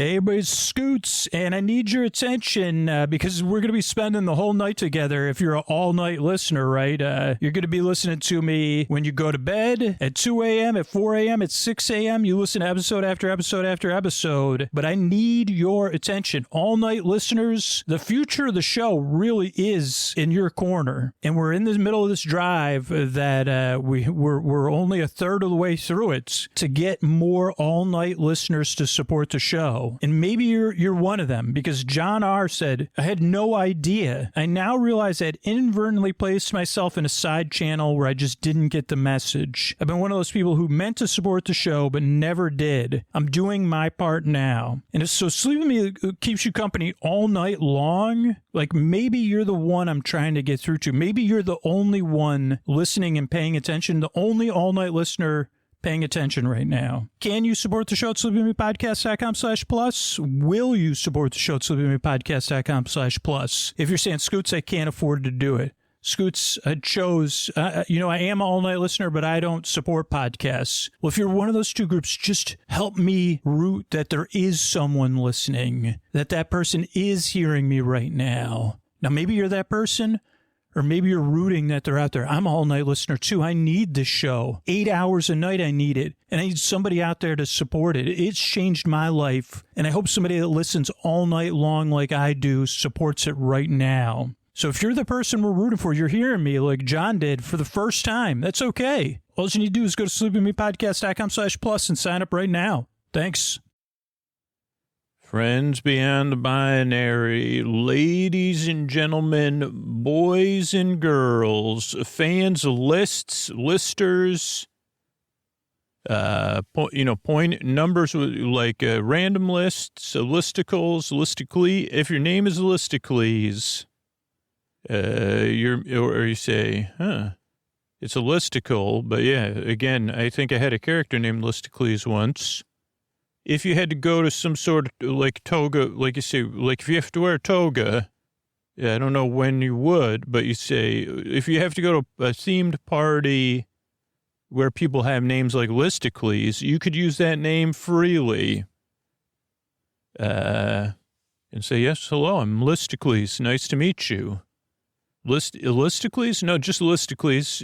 Hey, everybody, Scoots, and I need your attention because we're going to be spending the whole night together. If you're an all-night listener, right? You're going to be listening to me when you go to bed, at 2 a.m., at 4 a.m., at 6 a.m. You listen to episode after episode after episode, but I need your attention. All-night listeners, the future of the show really is in your corner, and we're in the middle of this drive that we're only a third of the way through it to get more all-night listeners to support the show. And maybe you're one of them, because John R. said, I had no idea. I now realize I had inadvertently placed myself in a side channel where I just didn't get the message. I've been one of those people who meant to support the show but never did. I'm doing my part now. And so Sleep With Me keeps you company all night long. Like, maybe you're the one I'm trying to get through to. Maybe you're the only one listening and paying attention, the only all-night listener paying attention right now. Can you support the show at sleepwithmepodcast.com/plus? Will you support the show at sleepwithmepodcast.com/plus? If you're saying, Scoots, I can't afford to do it. Scoots, I chose, I am an all-night listener, but I don't support podcasts. Well, if you're one of those two groups, just help me root that there is someone listening, that person is hearing me right now. Now, maybe you're that person, or maybe you're rooting that they're out there. I'm an all-night listener, too. I need this show. 8 hours a night, I need it. And I need somebody out there to support it. It's changed my life. And I hope somebody that listens all night long like I do supports it right now. So if you're the person we're rooting for, you're hearing me like John did for the first time, that's okay. All you need to do is go to sleepwithmepodcast.com/plus and sign up right now. Thanks. Friends beyond the binary, ladies and gentlemen, boys and girls, fans of lists, listers, point numbers like random lists, listicles, listically. If your name is Listicles, you say, it's a listicle, but yeah, again, I think I had a character named Listicles once. If you had to go to some sort of like toga, like you say, like if you have to wear a toga, I don't know when you would, but you say, if you have to go to a themed party where people have names like Listicles, you could use that name freely. And say, yes, hello, I'm Listicles. Nice to meet you. Listicles? No, just Listicles.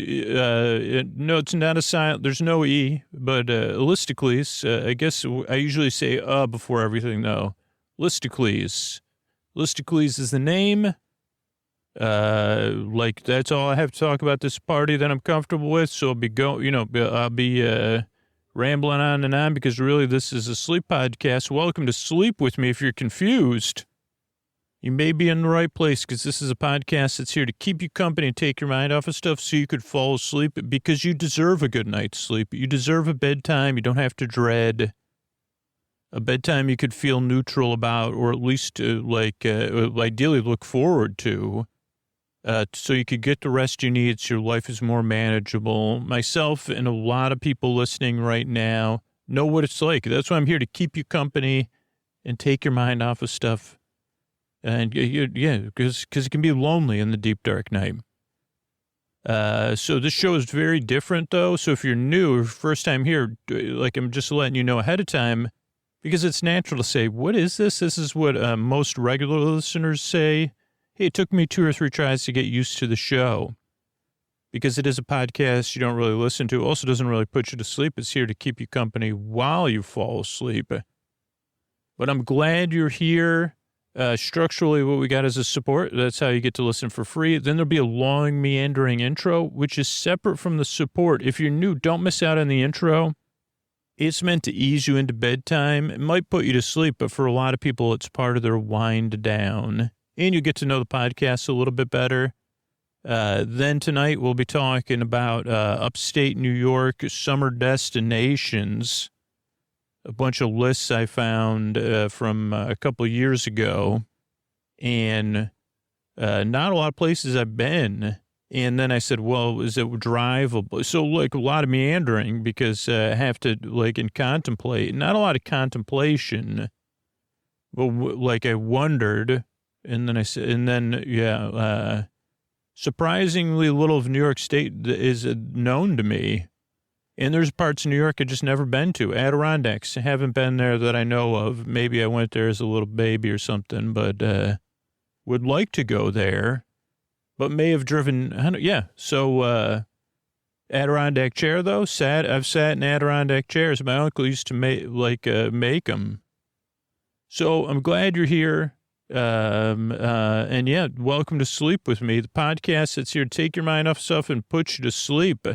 No, it's not a silent. There's no E, but Listicles. I guess I usually say before everything, though. Listicles. Listicles is the name. Like, that's all I have to talk about this party that I'm comfortable with. So I'll be rambling on and on because really this is a sleep podcast. Welcome to Sleep With Me if you're confused. You may be in the right place because this is a podcast that's here to keep you company and take your mind off of stuff so you could fall asleep because you deserve a good night's sleep. You deserve a bedtime you don't have to dread. A bedtime you could feel neutral about or at least ideally look forward to so you could get the rest you need so your life is more manageable. Myself and a lot of people listening right now know what it's like. That's why I'm here to keep you company and take your mind off of stuff. And because it can be lonely in the deep, dark night. So this show is very different, though. So if you're new or first time here, like I'm just letting you know ahead of time, because it's natural to say, what is this? This is what most regular listeners say. Hey, it took me 2 or 3 tries to get used to the show. Because it is a podcast you don't really listen to. Also doesn't really put you to sleep. It's here to keep you company while you fall asleep. But I'm glad you're here. Structurally, what we got is a support. That's how you get to listen for free. Then there'll be a long, meandering intro, which is separate from the support. If you're new, don't miss out on the intro. It's meant to ease you into bedtime. It might put you to sleep, but for a lot of people, it's part of their wind down. And you get to know the podcast a little bit better. Then tonight, we'll be talking about upstate New York summer destinations. A bunch of lists I found from a couple of years ago, and not a lot of places I've been. And then I said, well, is it drivable? So, like, a lot of meandering because I have to, like, and contemplate. Not a lot of contemplation, but, I wondered, and then I said, surprisingly little of New York State is known to me. And there's parts of New York I've just never been to. Adirondacks, I haven't been there that I know of. Maybe I went there as a little baby or something, but would like to go there, but may have driven. Yeah, so Adirondack chair, though. I've sat in Adirondack chairs. My uncle used to make them. So I'm glad you're here. And yeah, welcome to Sleep With Me, the podcast that's here to take your mind off stuff and put you to sleep.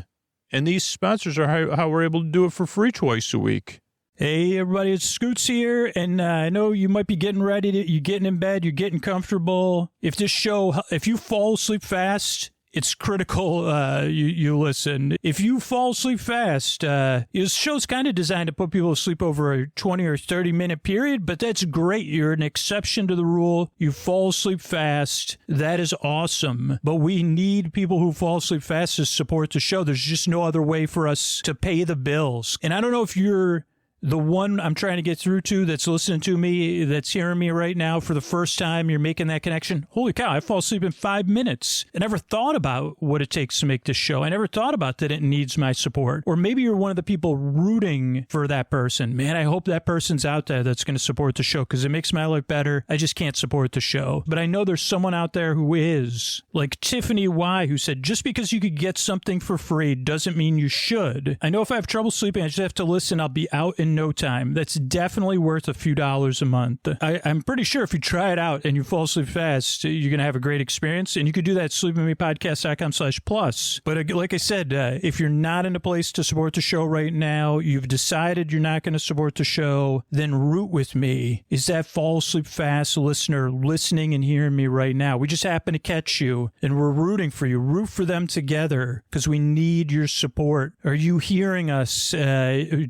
And these sponsors are how we're able to do it for free twice a week. Hey, everybody, it's Scoots here, and I know you might be getting ready. You're getting in bed, you're getting comfortable. If you fall asleep fast, it's critical you listen. If you fall asleep fast, this show's kind of designed to put people to sleep over a 20 or 30-minute period, but that's great. You're an exception to the rule. You fall asleep fast. That is awesome. But we need people who fall asleep fast to support the show. There's just no other way for us to pay the bills. And I don't know if you're the one I'm trying to get through to that's listening to me, that's hearing me right now for the first time, you're making that connection. Holy cow, I fall asleep in 5 minutes. I never thought about what it takes to make this show. I never thought about that it needs my support. Or maybe you're one of the people rooting for that person. Man, I hope that person's out there that's going to support the show because it makes my life better. I just can't support the show. But I know there's someone out there who is. Like Tiffany Y, who said, just because you could get something for free doesn't mean you should. I know if I have trouble sleeping, I just have to listen. I'll be out in no time. That's definitely worth a few dollars a month. I'm pretty sure if you try it out and you fall asleep fast, you're going to have a great experience. And you could do that at sleepwithmepodcast.com/plus. But like I said, if you're not in a place to support the show right now, you've decided you're not going to support the show, then Root With Me is that fall asleep fast listener listening and hearing me right now. We just happen to catch you and we're rooting for you. Root for them together because we need your support. Are you hearing us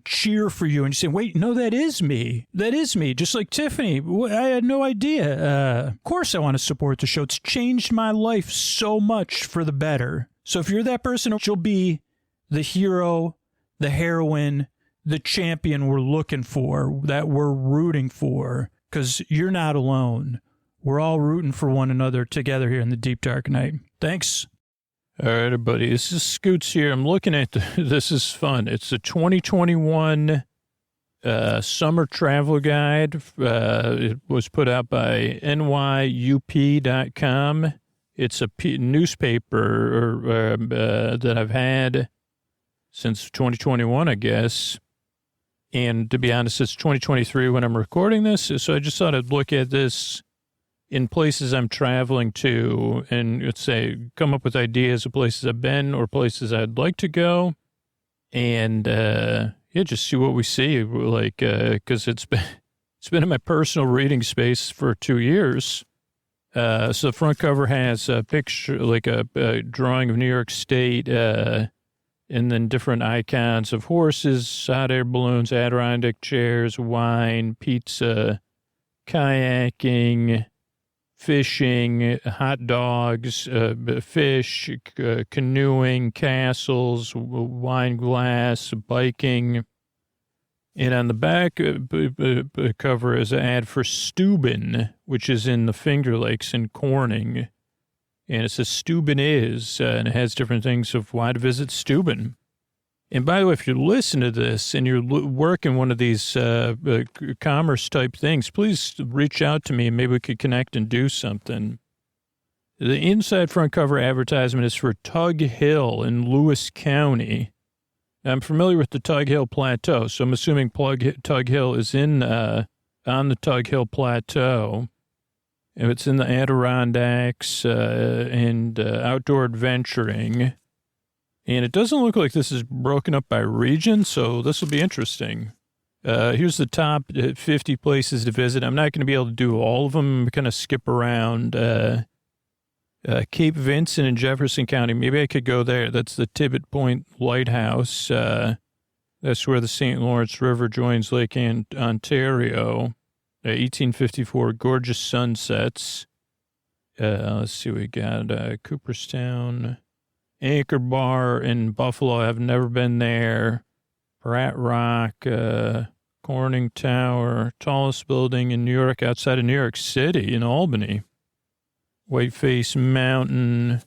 cheer for you and you say, wait, no, that is me. That is me. Just like Tiffany. I had no idea. Of course I want to support the show. It's changed my life so much for the better. So if you're that person, you'll be the hero, the heroine, the champion we're looking for, that we're rooting for, because you're not alone. We're all rooting for one another together here in the deep dark night. Thanks. All right, everybody. This is Scoots here. I'm looking at this is fun. It's a 2021 summer travel guide. It was put out by nyup.com. It's a newspaper that I've had since 2021, I guess. And to be honest, it's 2023 when I'm recording this. So I just thought I'd look at this in places I'm traveling to and let's say come up with ideas of places I've been or places I'd like to go. And, yeah, just see what we see, like, because it's been in my personal reading space for 2 years. So the front cover has a picture, like a drawing of New York State, and then different icons of horses, hot air balloons, Adirondack chairs, wine, pizza, kayaking, fishing, hot dogs, fish, canoeing, castles, wine glass, biking. And on the back cover is an ad for Steuben, which is in the Finger Lakes in Corning. And it says Steuben is, and it has different things of why to visit Steuben. And by the way, if you listen to this and you're working one of these commerce type things, please reach out to me and maybe we could connect and do something. The inside front cover advertisement is for Tug Hill in Lewis County. Now, I'm familiar with the Tug Hill Plateau, so I'm assuming Tug Hill is on the Tug Hill Plateau. And it's in the Adirondacks and outdoor adventuring. And it doesn't look like this is broken up by region, so this will be interesting. Here's the top 50 places to visit. I'm not going to be able to do all of them. I'm going to skip around. Cape Vincent in Jefferson County. Maybe I could go there. That's the Tibbet Point Lighthouse. That's where the St. Lawrence River joins Lake Ontario. 1854, gorgeous sunsets. Let's see, we got Cooperstown. Anchor Bar in Buffalo. I've never been there. Pratt Rock, Corning Tower, tallest building in New York outside of New York City in Albany. Whiteface Mountain,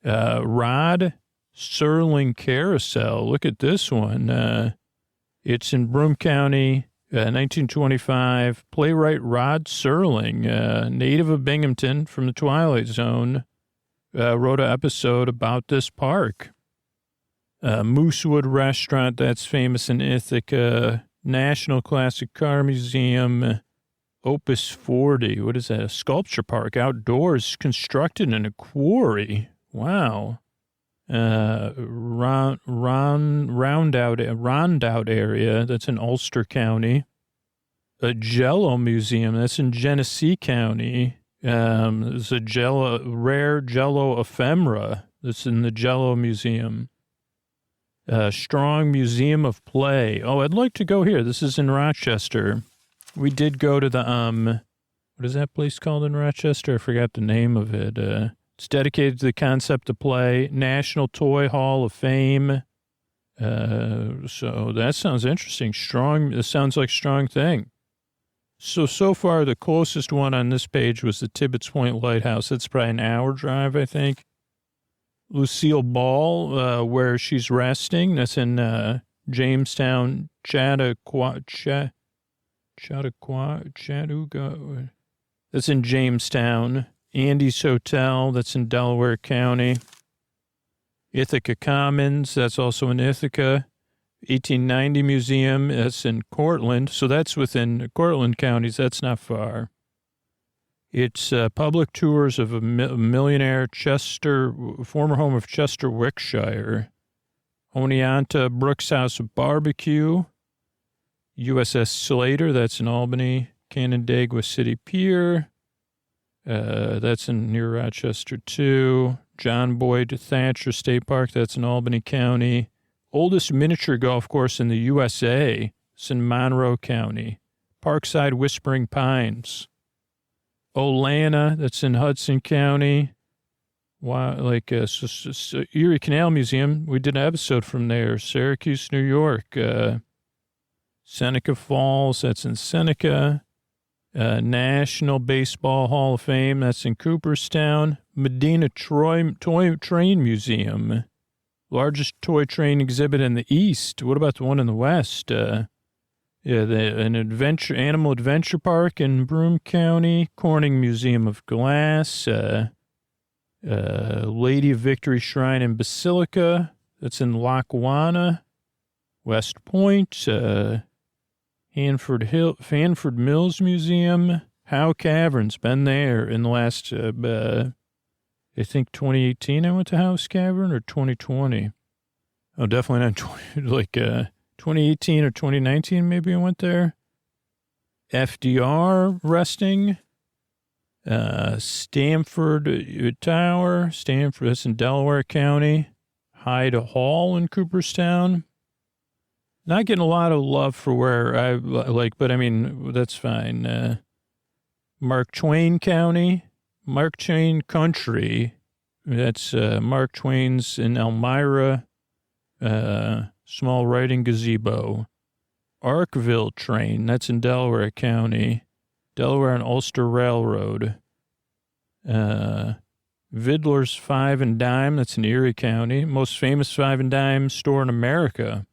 Rod, Serling Carousel. Look at this one. It's in Broome County, 1925. Playwright Rod Serling, native of Binghamton from the Twilight Zone, wrote an episode about this park. Moosewood Restaurant, that's famous in Ithaca. National Classic Car Museum. Opus 40. What is that? A sculpture park outdoors constructed in a quarry. Wow. Rondout area. That's in Ulster County. A Jello Museum. That's in Genesee County. There's a rare Jello ephemera. That's in the Jello Museum. Strong Museum of Play. Oh, I'd like to go here. This is in Rochester. We did go to the, what is that place called in Rochester? I forgot the name of it. It's dedicated to the concept of play. National Toy Hall of Fame. So that sounds interesting. This sounds like a strong thing. So far, the closest one on this page was the Tibbetts Point Lighthouse. It's probably an hour drive, I think. Lucille Ball, where she's resting. That's in Jamestown, Chattanooga. That's in Jamestown. Andy's Hotel, that's in Delaware County. Ithaca Commons, that's also in Ithaca. 1890 Museum, that's in Cortland. So that's within Cortland counties. That's not far. It's public tours of a millionaire former home of Chester Wickshire. Oneonta Brooks House of Barbecue. USS Slater, that's in Albany. Canandaigua City Pier. That's near Rochester, too. John Boyd Thatcher State Park, that's in Albany County. Oldest miniature golf course in the USA. It's in Monroe County. Parkside Whispering Pines. Olana, that's in Hudson County. Erie Canal Museum, we did an episode from there. Syracuse, New York. Seneca Falls, that's in Seneca. National Baseball Hall of Fame, that's in Cooperstown. Medina Toy Train Museum, largest toy train exhibit in the East. What about the one in the West? Animal Adventure Park in Broome County. Corning Museum of Glass. Lady of Victory Shrine in Basilica, that's in Lackawanna. West Point. Hanford Mills Museum. Howe Caverns, been there in the last, I think 2018 I went to Howe's Cavern, or 2020. Oh, definitely not 2018 or 2019 maybe I went there. FDR resting. Stamford Tower. Stamford, that's in Delaware County. Hyde Hall in Cooperstown. Not getting a lot of love for where I like, but I mean, that's fine. Mark Twain County, Mark Twain Country. That's Mark Twain's in Elmira. Small writing gazebo. Arkville Train, that's in Delaware County. Delaware and Ulster Railroad. Vidler's Five and Dime, that's in Erie County. Most famous Five and Dime store in America.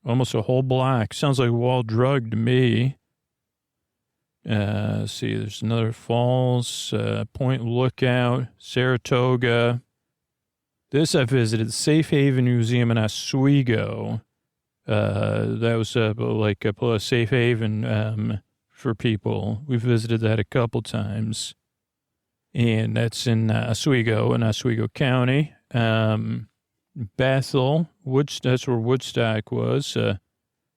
Almost a whole block. Sounds like Wall Drug to me. Let's see, there's another Falls, Point Lookout, Saratoga. This I visited, the Safe Haven Museum in Oswego. That was like a safe haven for people. We visited that a couple times. And that's in Oswego County. Bethel, that's where Woodstock was.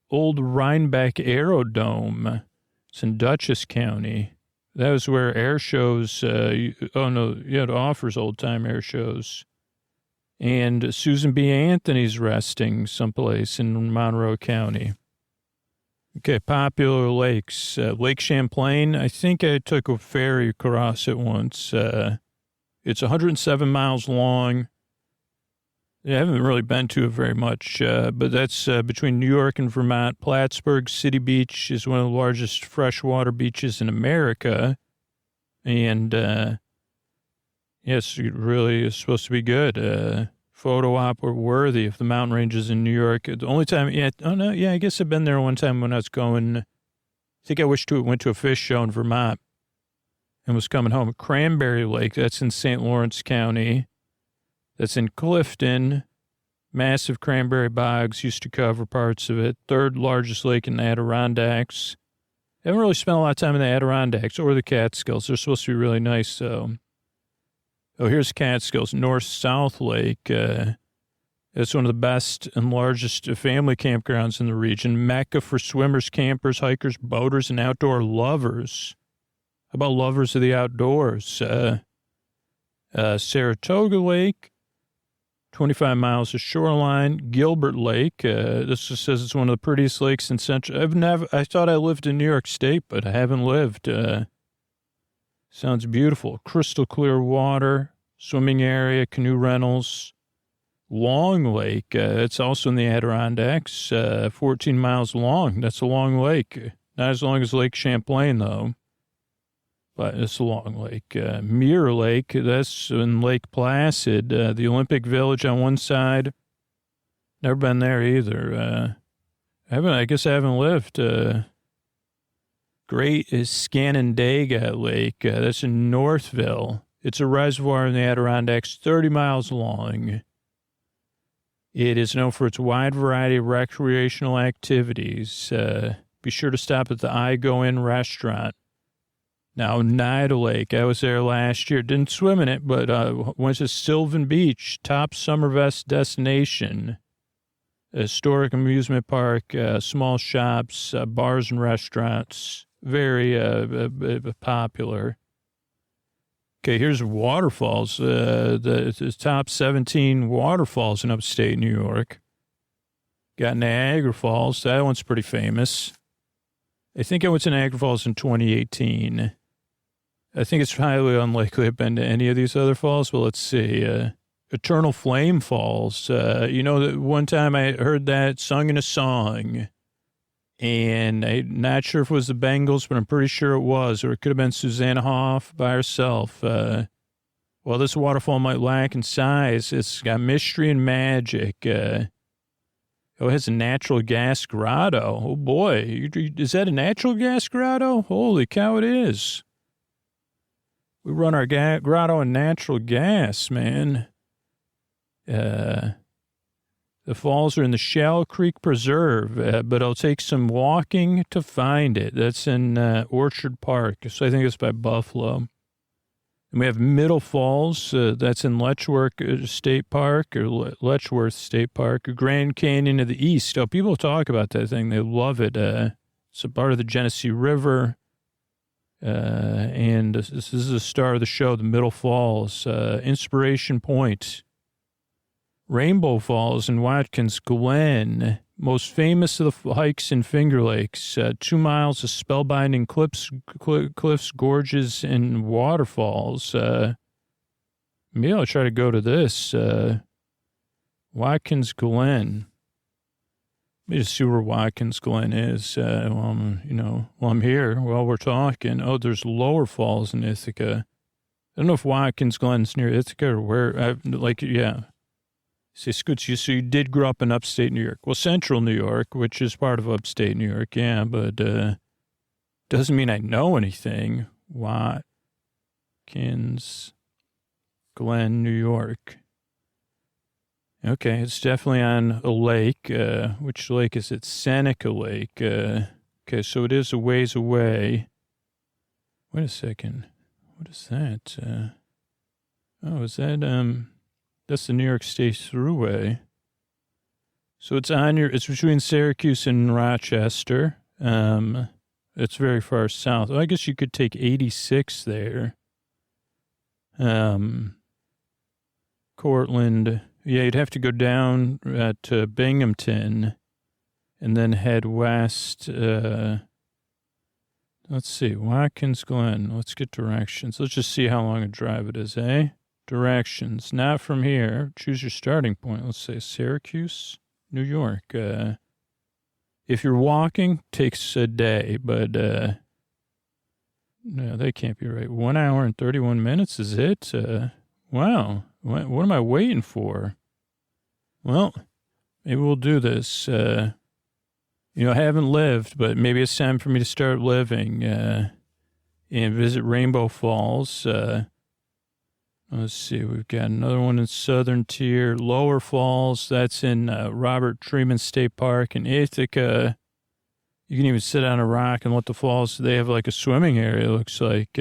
Old Rhinebeck Aerodome. It's in Dutchess County. That was where air shows, it offers old-time air shows. And Susan B. Anthony's resting someplace in Monroe County. Okay, popular lakes. Lake Champlain, I think I took a ferry across it once. It's 107 miles long. I haven't really been to it very much, but that's between New York and Vermont. Plattsburgh City Beach is one of the largest freshwater beaches in America. And, yes, it really is supposed to be good. photo op worthy of the mountain ranges in New York. The only time, I guess I've been there one time when I was going, I think I went to a fish show in Vermont and was coming home. Cranberry Lake, that's in St. Lawrence County. That's in Clifton. Massive cranberry bogs used to cover parts of it. Third largest lake in the Adirondacks. I haven't really spent a lot of time in the Adirondacks or the Catskills. They're supposed to be really nice, though. Oh, here's Catskills, North-South Lake. It's one of the best and largest family campgrounds in the region. Mecca for swimmers, campers, hikers, boaters, and outdoor lovers. How about lovers of the outdoors? Saratoga Lake, 25 miles of shoreline. Gilbert Lake, this just says it's one of the prettiest lakes in Central. I thought I lived in New York State, but I haven't lived. Sounds beautiful. Crystal clear water, swimming area, canoe rentals. Long Lake, it's also in the Adirondacks, 14 miles long. That's a long lake. Not as long as Lake Champlain, though. But it's a long lake. Mirror Lake, that's in Lake Placid. The Olympic Village on one side. Never been there either. I guess I haven't lived. Great is Scanandaigua Lake. That's in Northville. It's a reservoir in the Adirondacks, 30 miles long. It is known for its wide variety of recreational activities. Be sure to stop at the I Go In restaurant. Now, Nida Lake, I was there last year. Didn't swim in it, but went to Sylvan Beach, top summer destination. A historic amusement park, small shops, bars and restaurants. Very popular. Okay, here's waterfalls. The top 17 waterfalls in upstate New York. Got Niagara Falls. That one's pretty famous. I think I went to Niagara Falls in 2018. I think it's highly unlikely I've been to any of these other falls, but let's see. Eternal Flame Falls. That one time I heard that sung in a song, and I'm not sure if it was the Bengals, but I'm pretty sure it was, or it could have been Susanna Hoff by herself. While this waterfall might lack in size, it's got mystery and magic. It has a natural gas grotto. Oh, boy. Is that a natural gas grotto? Holy cow, it is. We run our grotto on natural gas, man. The falls are in the Shell Creek Preserve, but it'll take some walking to find it. That's in Orchard Park, so I think it's by Buffalo. And we have Middle Falls, that's in Letchworth State Park, Grand Canyon of the East. Oh, people talk about that thing. They love it. It's a part of the Genesee River. And this is the star of the show, the Middle Falls. Inspiration Point. Rainbow Falls in Watkins Glen. Most famous of the hikes in Finger Lakes. 2 miles of spellbinding cliffs, gorges, and waterfalls. Maybe I'll try to go to this. Watkins Glen. Let me just see where Watkins Glen is. While I'm here, while we're talking. Oh, there's Lower Falls in Ithaca. I don't know if Watkins Glen's near Ithaca or where. See, Scoots, so you did grow up in upstate New York. Well, central New York, which is part of upstate New York, yeah, but doesn't mean I know anything. Watkins Glen, New York. Okay, it's definitely on a lake. Which lake is it? Seneca Lake. Okay, so it is a ways away. Wait a second. What is that? Is that, that's the New York State Thruway. So it's between Syracuse and Rochester. It's very far south. Well, I guess you could take 86 there. Cortland. Yeah, you'd have to go down to Binghamton and then head west. Let's see, Watkins Glen. Let's get directions. Let's just see how long a drive it is, eh? Directions. Not from here. Choose your starting point. Let's say Syracuse, New York. If you're walking, takes a day, but no, that can't be right. 1 hour and 31 minutes is it? Wow. What am I waiting for? Well, maybe we'll do this. I haven't lived, but maybe it's time for me to start living and visit Rainbow Falls. Let's see, we've got another one in Southern Tier, Lower Falls. That's in Robert Treman State Park in Ithaca. You can even sit on a rock and let the falls. They have like a swimming area, it looks like.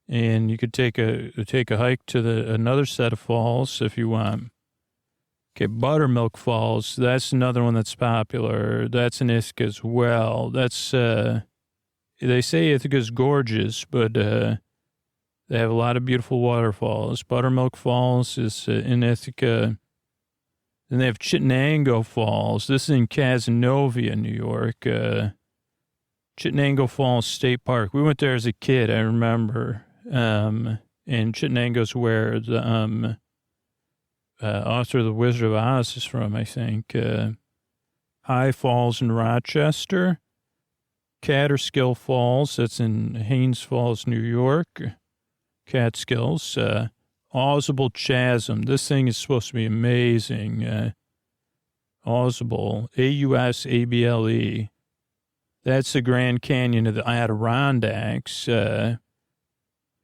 And you could take a hike to another set of falls if you want. Okay, Buttermilk Falls. That's another one that's popular. That's in Ithaca as well. That's they say Ithaca's gorgeous, but they have a lot of beautiful waterfalls. Buttermilk Falls is in Ithaca. Then they have Chittenango Falls. This is in Cazenovia, New York. Chittenango Falls State Park. We went there as a kid, I remember. And Chittenango's where the author of The Wizard of Oz is from, I think. High Falls in Rochester. Catterskill Falls, that's in Haynes Falls, New York. Catskills. Ausable Chasm. This thing is supposed to be amazing. Ausable. Ausable. That's the Grand Canyon of the Adirondacks.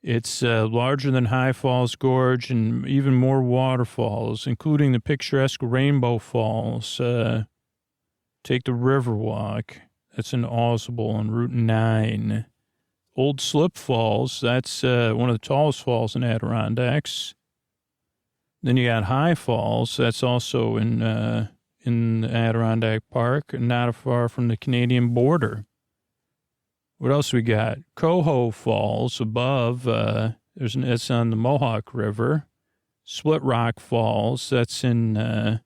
It's larger than High Falls Gorge and even more waterfalls, including the picturesque Rainbow Falls. Take the Riverwalk. That's in Ausable on Route 9. Old Slip Falls. That's one of the tallest falls in Adirondacks. Then you got High Falls. That's also in Adirondack Park, not far from the Canadian border. What else we got? Coho Falls above. It's on the Mohawk River. Split Rock Falls. That's in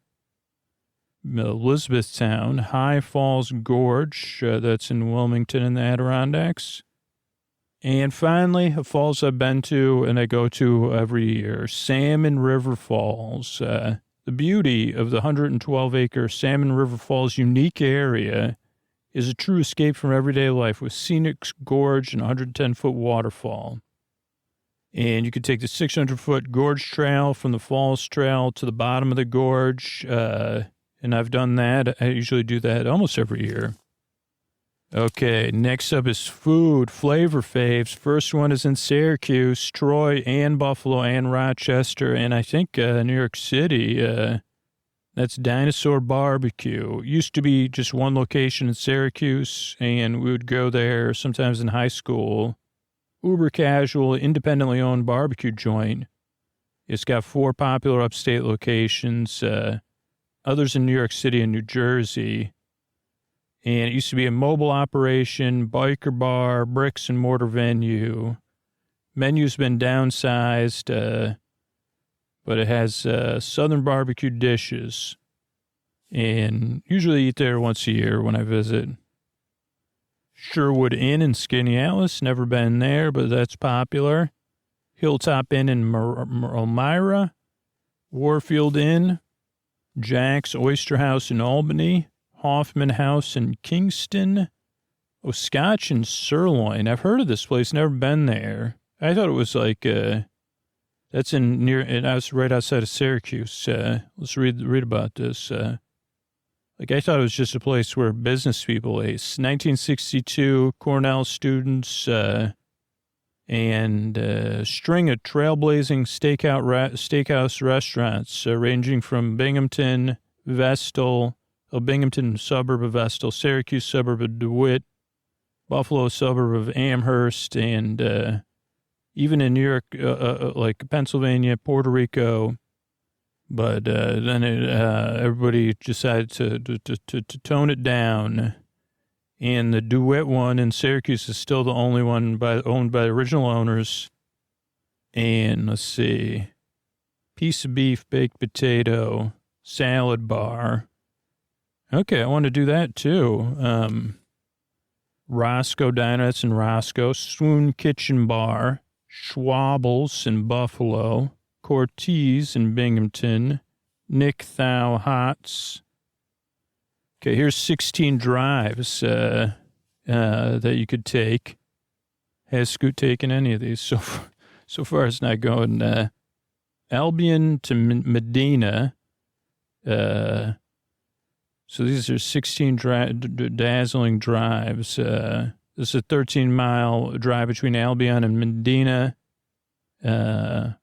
Elizabethtown. High Falls Gorge. That's in Wilmington in the Adirondacks. And finally, a falls I've been to and I go to every year, Salmon River Falls. The beauty of the 112-acre Salmon River Falls unique area is a true escape from everyday life with scenic gorge and 110-foot waterfall. And you could take the 600-foot gorge trail from the falls trail to the bottom of the gorge. And I've done that. I usually do that almost every year. Okay, next up is food, flavor faves. First one is in Syracuse, Troy, and Buffalo, and Rochester, and I think New York City. That's Dinosaur Barbecue. Used to be just one location in Syracuse, and we would go there sometimes in high school. Uber casual, independently owned barbecue joint. It's got 4 popular upstate locations, others in New York City and New Jersey. And it used to be a mobile operation, biker bar, bricks and mortar venue. Menu's been downsized, but it has southern barbecue dishes. And usually eat there once a year when I visit. Sherwood Inn in Skaneateles, never been there, but that's popular. Hilltop Inn in Elmira. Warfield Inn. Jack's Oyster House in Albany. Hoffman House in Kingston. Oh, Scotch and Sirloin. I've heard of this place, never been there. I thought it was like, that's in near, and I was right outside of Syracuse. Let's read about this. I thought it was just a place where business people ate. 1962, Cornell students, and a string of trailblazing steakhouse restaurants, ranging from Binghamton, Vestal, Binghamton suburb of Vestal, Syracuse suburb of DeWitt, Buffalo suburb of Amherst, and even in New York, like Pennsylvania, Puerto Rico. But then everybody decided to tone it down. And the DeWitt one in Syracuse is still the only one owned by the original owners. And let's see, piece of beef, baked potato, salad bar. Okay, I want to do that too. Roscoe Diner, that's in Roscoe. Swoon Kitchen Bar. Schwabbles in Buffalo. Cortez in Binghamton. Nick Thau Hots. Okay, here's 16 drives that you could take. Has Scoot taken any of these? So far it's not going. Albion to Medina. So these are 16 dazzling drives. This is a 13-mile drive between Albion and Medina. You can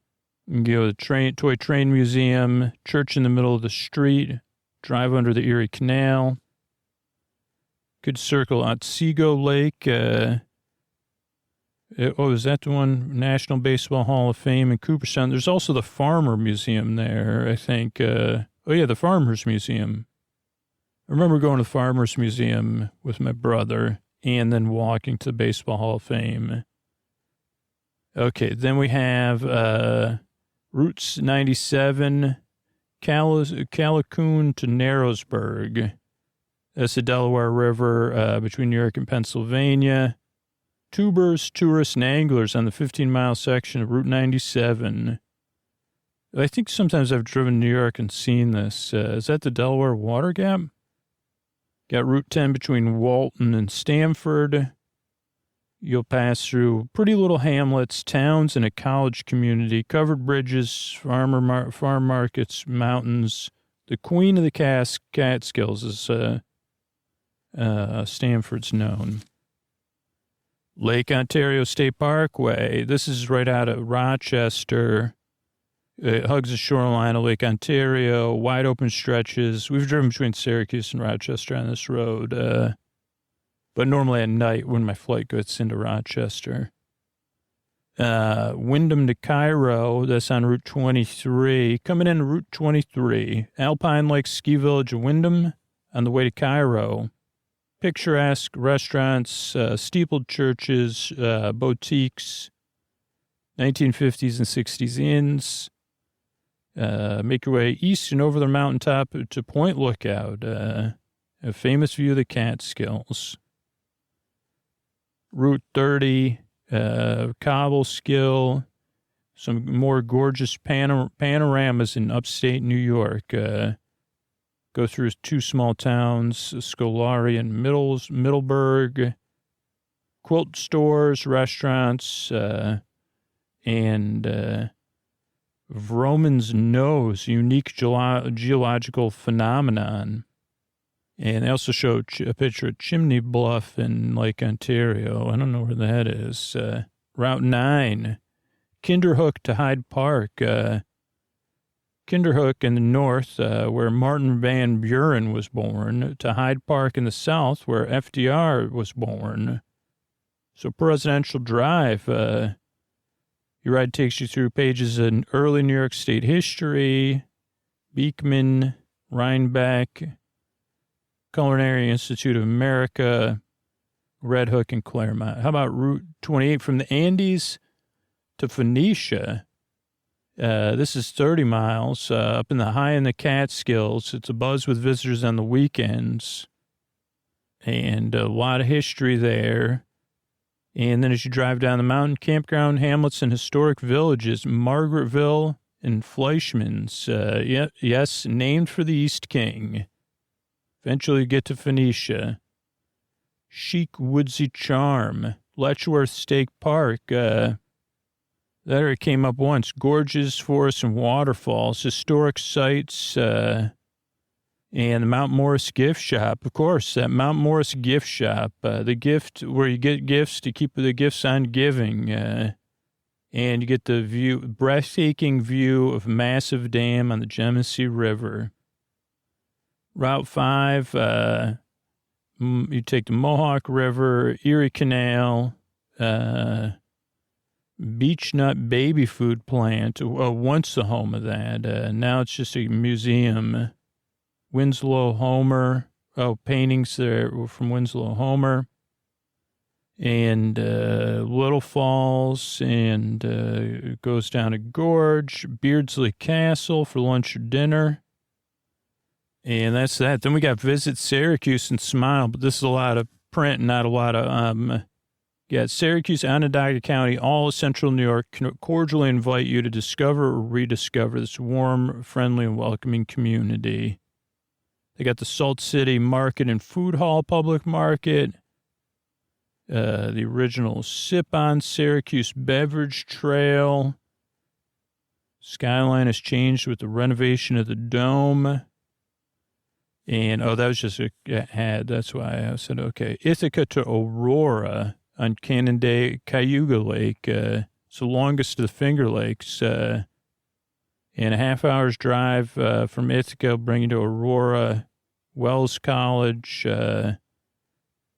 go to the toy train museum, church in the middle of the street, drive under the Erie Canal. Could circle Otsego Lake. Is that the one? National Baseball Hall of Fame in Cooperstown. There's also the Farmer Museum there, I think. The Farmers Museum. I remember going to the Farmers Museum with my brother and then walking to the Baseball Hall of Fame. Okay, then we have Route 97, Callicoon to Narrowsburg. That's the Delaware River between New York and Pennsylvania. Tubers, tourists, and anglers on the 15-mile section of Route 97. I think sometimes I've driven to New York and seen this. Is that the Delaware Water Gap? Got Route 10 between Walton and Stamford. You'll pass through pretty little hamlets, towns, and a college community, covered bridges, farm markets, mountains. The Queen of the Catskills is Stamford's known. Lake Ontario State Parkway. This is right out of Rochester. It hugs the shoreline of Lake Ontario, wide open stretches. We've driven between Syracuse and Rochester on this road, but normally at night when my flight gets into Rochester. Wyndham to Cairo, that's on Route 23. Coming in Route 23, Alpine Lake Ski Village of Wyndham on the way to Cairo. Picturesque restaurants, steepled churches, boutiques, 1950s and 60s inns. Make your way east and over the mountaintop to Point Lookout, a famous view of the Catskills. Route 30, Cobleskill, some more gorgeous panoramas in upstate New York. Go through two small towns, Scolari and Middleburg, quilt stores, restaurants, and Vroman's Nose, unique geological phenomenon. And they also show a picture of Chimney Bluff in Lake Ontario. I don't know where that is. Route 9, Kinderhook to Hyde Park. Kinderhook in the north, where Martin Van Buren was born, to Hyde Park in the south, where FDR was born. So Presidential Drive, your ride takes you through pages in early New York State history, Beekman, Rhinebeck, Culinary Institute of America, Red Hook, and Claremont. How about Route 28 from the Andes to Phoenicia? This is 30 miles up in the Catskills. It's abuzz with visitors on the weekends, and a lot of history there. And then as you drive down the mountain, campground, hamlets, and historic villages, Margaretville and Fleischmann's, yes, named for the East King. Eventually you get to Phoenicia. Chic woodsy charm, Letchworth State Park, that area came up once. Gorges, forests, and waterfalls, historic sites, and the Mount Morris gift shop. Of course, that Mount Morris gift shop, the gift where you get gifts to keep the gifts on giving, and you get the breathtaking view of massive dam on the Genesee River. Route 5, you take the Mohawk River, Erie Canal, Beech Nut Baby Food Plant, once the home of that. Now it's just a museum. Winslow Homer, paintings there from Winslow Homer. And Little Falls, and it goes down a gorge, Beardsley Castle for lunch or dinner. And that's that. Then we got Visit Syracuse and Smile, but this is a lot of print, not a lot of, Syracuse, Onondaga County, all of central New York cordially invite you to discover or rediscover this warm, friendly, and welcoming community. They got the Salt City Market and Food Hall Public Market, the original Sip-On Syracuse Beverage Trail. Skyline has changed with the renovation of the Dome. And, that was just a ad. That's why I said, okay. Ithaca to Aurora on Canandaigua Cayuga Lake. It's the longest of the Finger Lakes. And a half hour's drive from Ithaca will bring you to Aurora, Wells College, and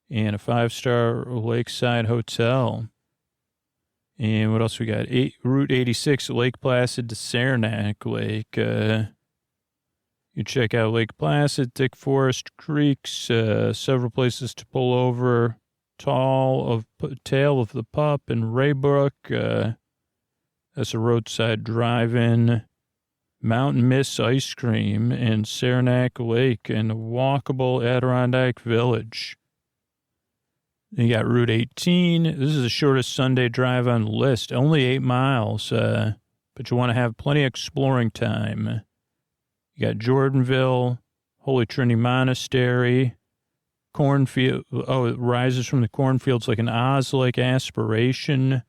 a 5-star lakeside hotel. And what else we got? Route 86, Lake Placid to Saranac Lake. You check out Lake Placid, thick forest, creeks, several places to pull over. Tail of the Pup in Raybrook. That's a roadside drive-in. Mountain Miss Ice Cream in Saranac Lake and walkable Adirondack Village. You got Route 18. This is the shortest Sunday drive on the list. Only 8 miles, but you want to have plenty of exploring time. You got Jordanville, Holy Trinity Monastery, cornfield. Oh, it rises from the cornfields like an Oz-like aspiration.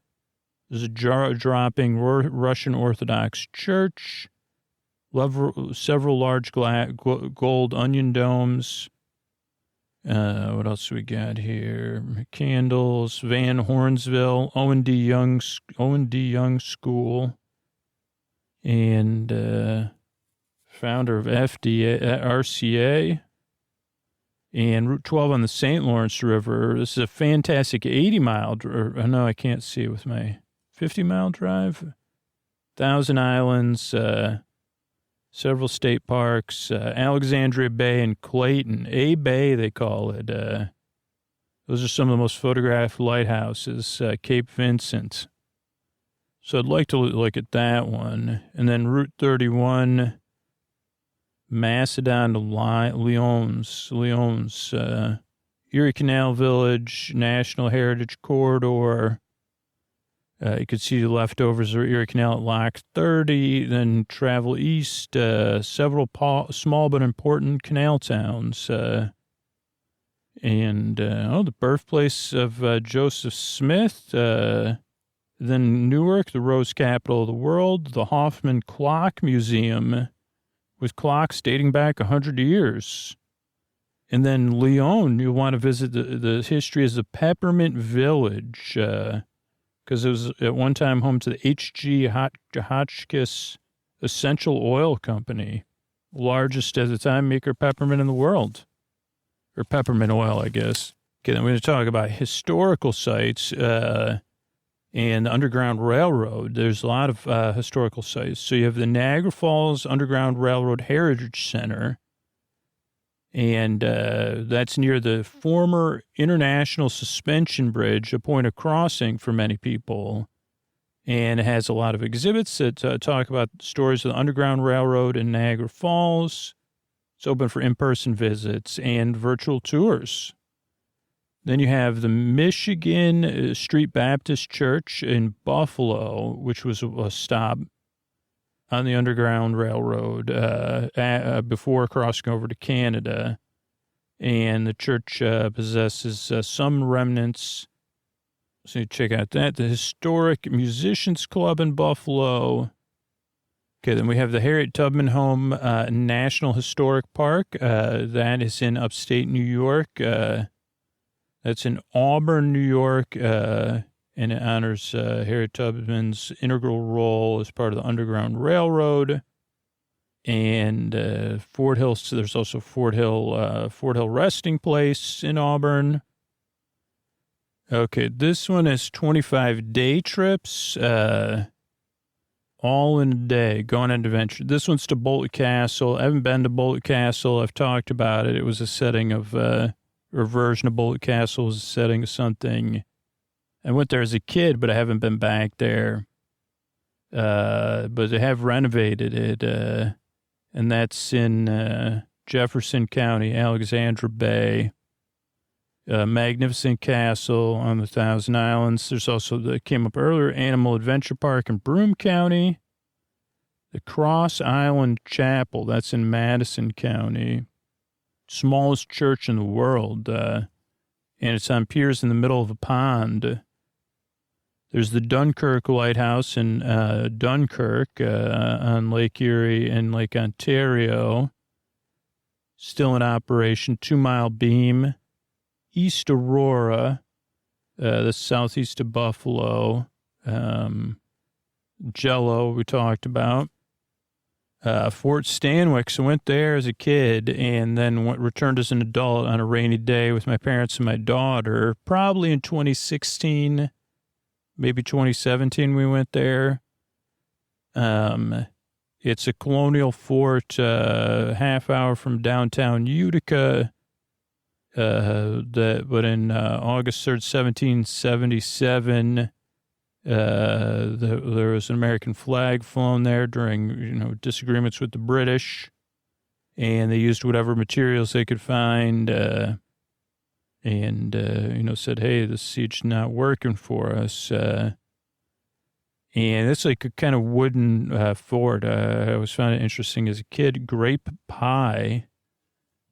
There's a jaw-dropping Russian Orthodox church. Several large gold onion domes. What else we got here? Candles, Van Hornsville, Owen D. Young School, and founder of RCA, and Route 12 on the St. Lawrence River. This is a fantastic 80-mile drive. No, I can't see it with my 50-mile drive. Thousand Islands, several state parks, Alexandria Bay and Clayton. A Bay, they call it. Those are some of the most photographed lighthouses, Cape Vincent. So I'd like to look at that one. And then Route 31, Macedon to Lyons, Erie Canal Village, National Heritage Corridor. You could see the leftovers of Erie Canal at Lock 30, then travel east, several small but important canal towns. The birthplace of Joseph Smith, then Newark, the rose capital of the world, the Hoffman Clock Museum with clocks dating back 100 years. And then Lyon, you'll want to visit the history as the Peppermint Village, because it was at one time home to the H.G. Hotchkiss Essential Oil Company, largest at the time maker of peppermint in the world, or peppermint oil, I guess. Okay, then we're going to talk about historical sites and the Underground Railroad. There's a lot of historical sites. So you have the Niagara Falls Underground Railroad Heritage Center, and that's near the former International Suspension Bridge, a point of crossing for many people. And it has a lot of exhibits that talk about stories of the Underground Railroad in Niagara Falls. It's open for in-person visits and virtual tours. Then you have the Michigan Street Baptist Church in Buffalo, which was a stop on the Underground Railroad before crossing over to Canada. And the church possesses some remnants. So you check out that. The Historic Musicians Club in Buffalo. Okay, then we have the Harriet Tubman Home National Historic Park. That is in upstate New York. That's in Auburn, New York, and it honors Harriet Tubman's integral role as part of the Underground Railroad. And Fort Hill, so there's also Fort Hill Resting Place in Auburn. Okay, this one is 25 day trips, all in a day, going on adventure. This one's to Bolton Castle. I haven't been to Bolton Castle. I've talked about it. It was a setting of, or version of Bolton Castle was a setting of something. I went there as a kid, but I haven't been back there. But they have renovated it, and that's in Jefferson County, Alexandra Bay. Magnificent Castle on the Thousand Islands. There's also, that came up earlier, Animal Adventure Park in Broome County. The Cross Island Chapel, that's in Madison County. Smallest church in the world, and it's on piers in the middle of a pond. There's the Dunkirk Lighthouse in Dunkirk on Lake Erie and Lake Ontario. still in operation. 2 Mile Beam, East Aurora, the southeast of Buffalo, Jello we talked about. Fort Stanwix. So I went there as a kid and then returned as an adult on a rainy day with my parents and my daughter, probably in 2016, maybe 2017 we went there. It's a colonial fort, half hour from downtown Utica. But in August 3rd, 1777, there was an American flag flown there during, disagreements with the British, and they used whatever materials they could find, and said, hey, the siege is not working for us. And it's like a kind of wooden fort. I always found it interesting as a kid. Grape pie.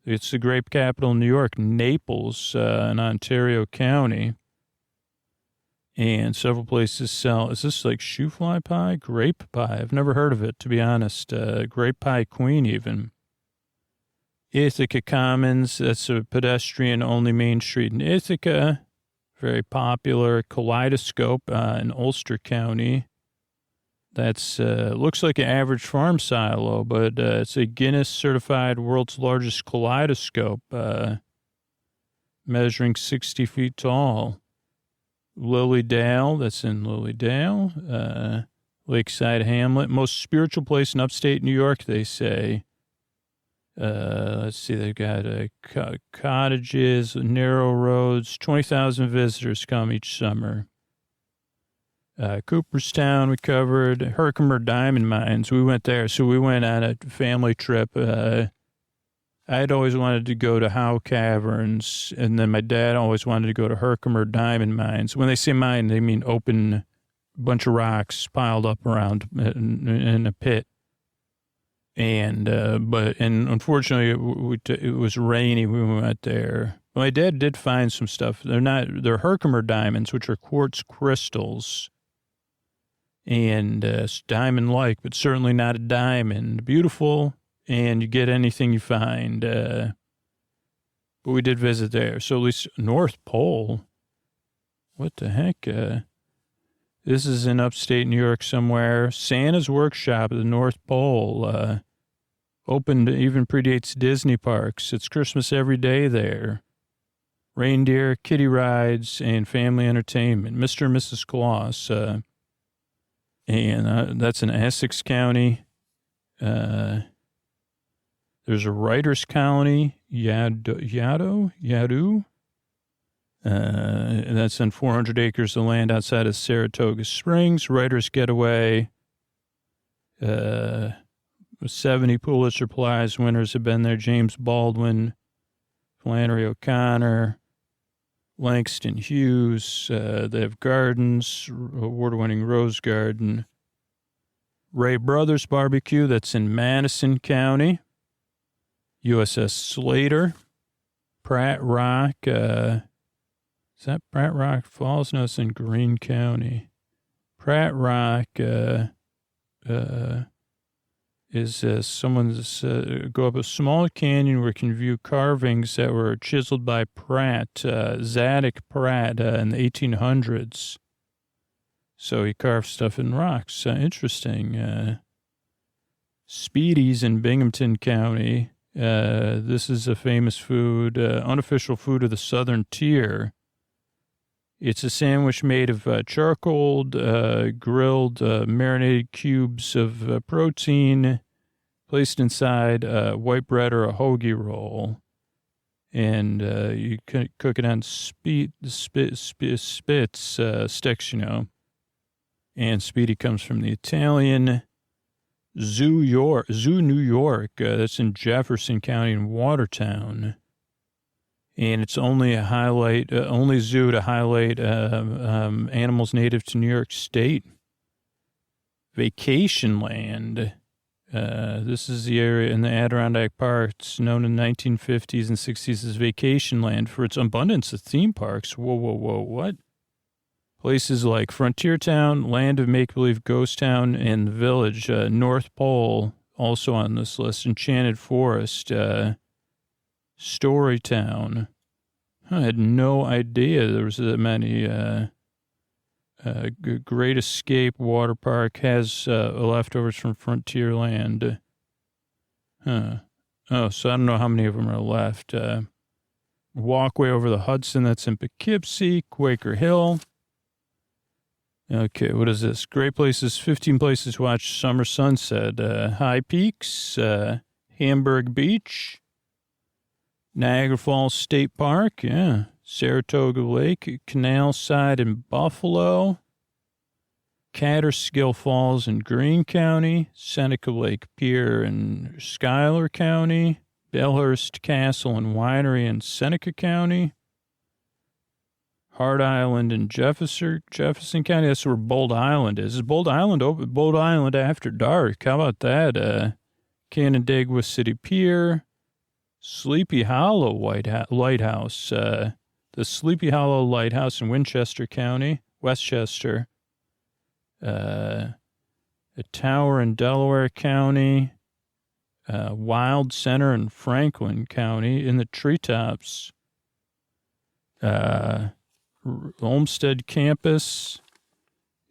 It's the grape capital of New York, Naples, in Ontario County. And several places sell, is this like shoe fly pie? Grape pie. I've never heard of it, to be honest. Grape pie queen, even. Ithaca Commons, that's a pedestrian-only main street in Ithaca. Very popular. Kaleidoscope in Ulster County. That's looks like an average farm silo, but it's a Guinness-certified world's largest kaleidoscope, measuring 60 feet tall. Lilydale, that's in Lilydale. Lakeside Hamlet, most spiritual place in upstate New York, they say. Let's see, they've got cottages, narrow roads, 20,000 visitors come each summer. Cooperstown, we covered. Herkimer Diamond Mines, we went there. So we went on a family trip. I'd always wanted to go to Howe Caverns, and then my dad always wanted to go to Herkimer Diamond Mines. When they say mine, they mean open bunch of rocks piled up around in a pit. And unfortunately, it was rainy when we went there. My dad did find some stuff. They're Herkimer diamonds, which are quartz crystals. And diamond-like, but certainly not a diamond. Beautiful, and you get anything you find. But we did visit there. So at least North Pole. What the heck? This is in upstate New York somewhere. Santa's Workshop at the North Pole. Opened, even predates Disney parks. It's Christmas every day there. Reindeer, kiddie rides, and family entertainment. Mr. and Mrs. Claus. And that's in Essex County. There's a writer's colony, Yadu. That's on 400 acres of land outside of Saratoga Springs. Writer's Getaway. 70 Pulitzer Prize winners have been there. James Baldwin, Flannery O'Connor, Langston Hughes. They have gardens, award-winning Rose Garden. Ray Brothers Barbecue, that's in Madison County. USS Slater. Pratt Rock. Is that Pratt Rock Falls? No, it's in Greene County. Pratt Rock is someone's go up a small canyon where you can view carvings that were chiseled by Pratt, Zadig Pratt, in the 1800s. So he carved stuff in rocks. Interesting. Speedy's in Binghamton County. This is a famous food, unofficial food of the Southern Tier. It's a sandwich made of charcoal, grilled, marinated cubes of protein placed inside white bread or a hoagie roll. And you can cook it on sticks, And Speedy comes from the Italian. Zoo New York, that's in Jefferson County in Watertown. And it's only only zoo to highlight animals native to New York State. Vacation Land. This is the area in the Adirondack Park. It's known in the 1950s and 60s as Vacation Land for its abundance of theme parks. Whoa, what? Places like Frontier Town, Land of Make-Believe Ghost Town, and the Village. North Pole, also on this list. Enchanted Forest. Storytown. I had no idea there was that many. Great Escape Water Park has leftovers from Frontierland. Oh, so I don't know how many of them are left. Walkway over the Hudson, that's in Poughkeepsie. Quaker Hill. Okay, what is this? Great places, 15 places to watch summer sunset. High Peaks, Hamburg Beach, Niagara Falls State Park, yeah. Saratoga Lake, Canal Side in Buffalo, Catterskill Falls in Greene County, Seneca Lake Pier in Schuyler County, Bellhurst Castle and Winery in Seneca County, Hart Island in Jefferson County. That's where Bold Island is. Is Bold Island open? Bold Island after dark. How about that? Canandaigua City Pier, Sleepy Hollow Lighthouse, the Sleepy Hollow Lighthouse in Winchester County, Westchester, a tower in Delaware County, Wild Center in Franklin County, in the treetops, Olmsted Campus,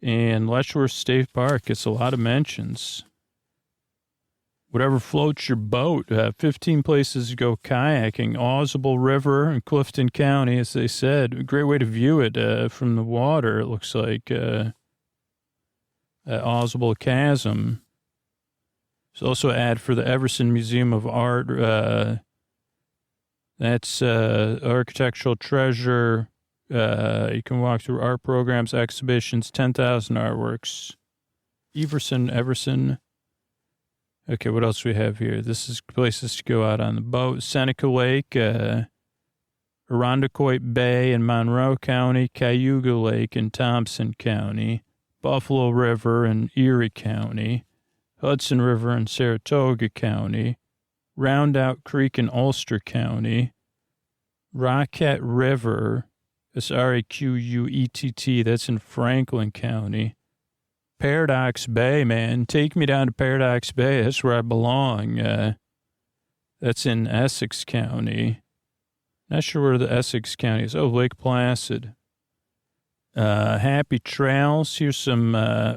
and Letchworth State Park. It's a lot of mentions. Whatever floats your boat. 15 places to go kayaking. Ausable River in Clifton County, as they said. A great way to view it from the water, it looks like. Ausable Chasm. There's also an ad for the Everson Museum of Art. That's architectural treasure. You can walk through art programs, exhibitions, 10,000 artworks. Everson. Okay, what else do we have here? This is places to go out on the boat. Seneca Lake, Irondequoit Bay in Monroe County, Cayuga Lake in Thompson County, Buffalo River in Erie County, Hudson River in Saratoga County, Roundout Creek in Ulster County, Roquette River, that's Raquett, that's in Franklin County, Paradox Bay, man. Take me down to Paradox Bay. That's where I belong. That's in Essex County. Not sure where the Essex County is. Oh, Lake Placid. Happy Trails. Here's some,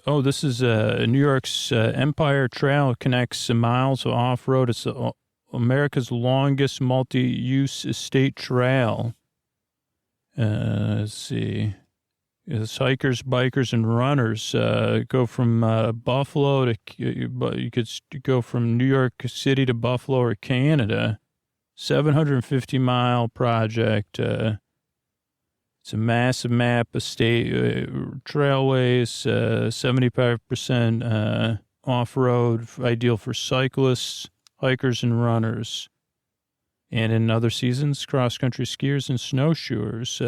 this is New York's Empire Trail. Connects some miles of off-road. It's America's longest multi-use state trail. Let's see. It's hikers, bikers, and runners go from Buffalo to, you could go from New York City to Buffalo or Canada. 750-mile project. It's a massive map of state trailways, 75% off-road, ideal for cyclists, hikers, and runners. And in other seasons, cross-country skiers and snowshoers.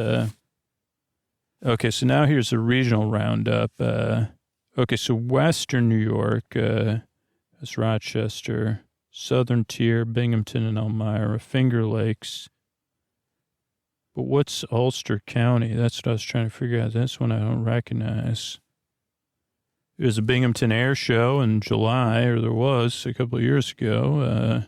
Okay, so now here's a regional roundup. Okay, so Western New York, that's Rochester, Southern Tier, Binghamton and Elmira, Finger Lakes. But what's Ulster County? That's what I was trying to figure out. That's one I don't recognize. There's a Binghamton Air Show in July, or there was a couple of years ago.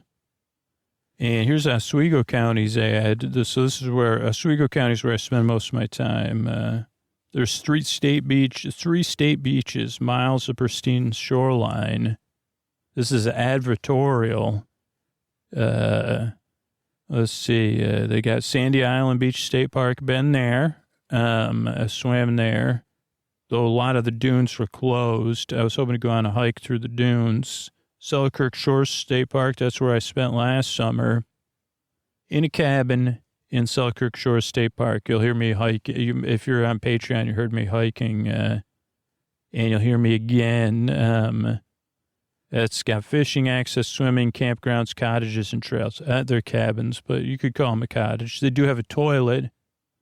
And here's Oswego County's ad. So this is where Oswego County is where I spend most of my time. There's three state beaches, miles of pristine shoreline. This is advertorial. Let's see. They got Sandy Island Beach State Park. Been there. I swam there. Though a lot of the dunes were closed. I was hoping to go on a hike through the dunes. Selkirk Shores State Park, that's where I spent last summer. In a cabin in Selkirk Shores State Park. You'll hear me hike. If you're on Patreon, you heard me hiking, and you'll hear me again. It's got fishing, access, swimming, campgrounds, cottages, and trails. They're cabins, but you could call them a cottage. They do have a toilet,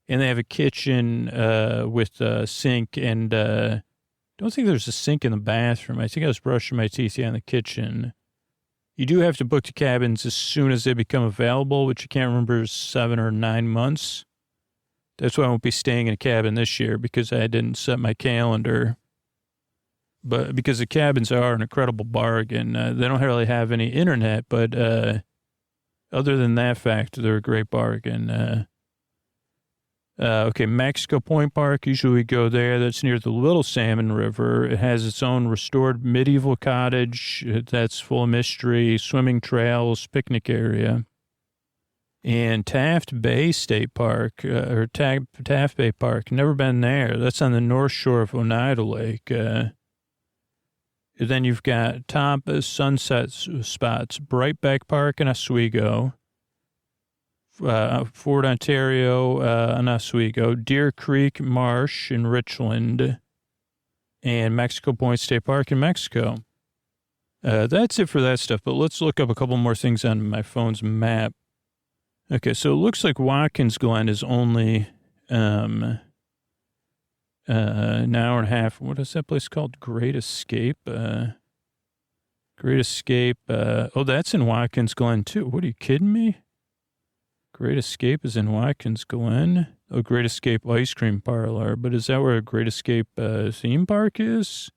and they have a kitchen with a sink and don't think there's a sink in the bathroom. I think I was brushing my teeth in the kitchen. You do have to book the cabins as soon as they become available, which you can't remember is 7 or 9 months. That's why I won't be staying in a cabin this year because I didn't set my calendar. But because the cabins are an incredible bargain. They don't really have any internet, but Other than that fact, they're a great bargain. Okay, Mexico Point Park, usually we go there. That's near the Little Salmon River. It has its own restored medieval cottage that's full of mystery, swimming trails, picnic area. And Taft Bay State Park, or Taft Bay Park, never been there. That's on the north shore of Oneida Lake. Then you've got top sunset spots, Brightback Park in Oswego, Fort Ontario in Oswego, Deer Creek Marsh in Richland, and Mexico Point State Park in Mexico. That's it for that stuff, but let's look up a couple more things on my phone's map. Okay, so it looks like Watkins Glen is only an hour and a half. What is that place called? Great Escape? Great Escape. Oh, that's in Watkins Glen, too. What, are you kidding me? Great Escape is in Watkins Glen. Oh, Great Escape Ice Cream Parlor. But is that where a Great Escape theme park is?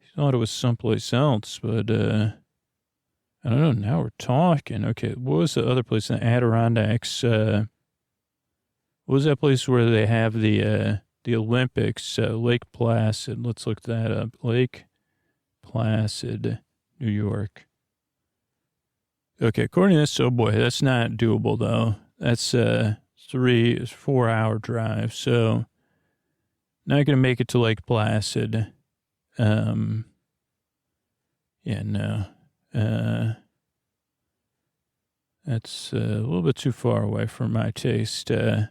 I thought it was someplace else, but I don't know. Now we're talking. Okay, what was the other place in the Adirondacks? What was that place where they have the Olympics? Lake Placid. Let's look that up. Lake Placid, New York. Okay, according to this, oh boy, that's not doable though. That's 4 hour drive. So not going to make it to Lake Placid. Yeah, no. That's a little bit too far away for my taste. Let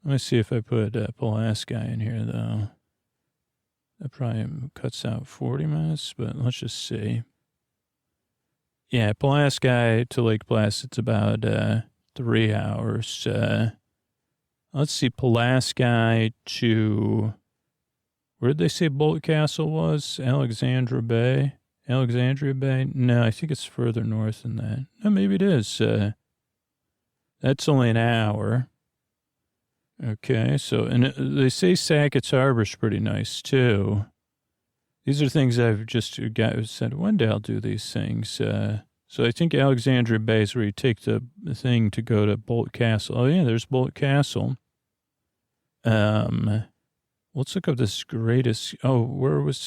me see if I put Pulaski in here though. That probably cuts out 40 minutes, but let's just see. Yeah, Pulaski to Lake Placid's about 3 hours. Let's see, Pulaski to, where did they say Bolt Castle was? Alexandria Bay? No, I think it's further north than that. No, maybe it is. That's only an hour. Okay, so, and they say Sackett's Harbor's pretty nice, too. These are things I've just said, one day I'll do these things. So I think Alexandria Bay is where you take the thing to go to Bolt Castle. Oh, yeah, there's Bolt Castle. Let's look up this greatest, where was,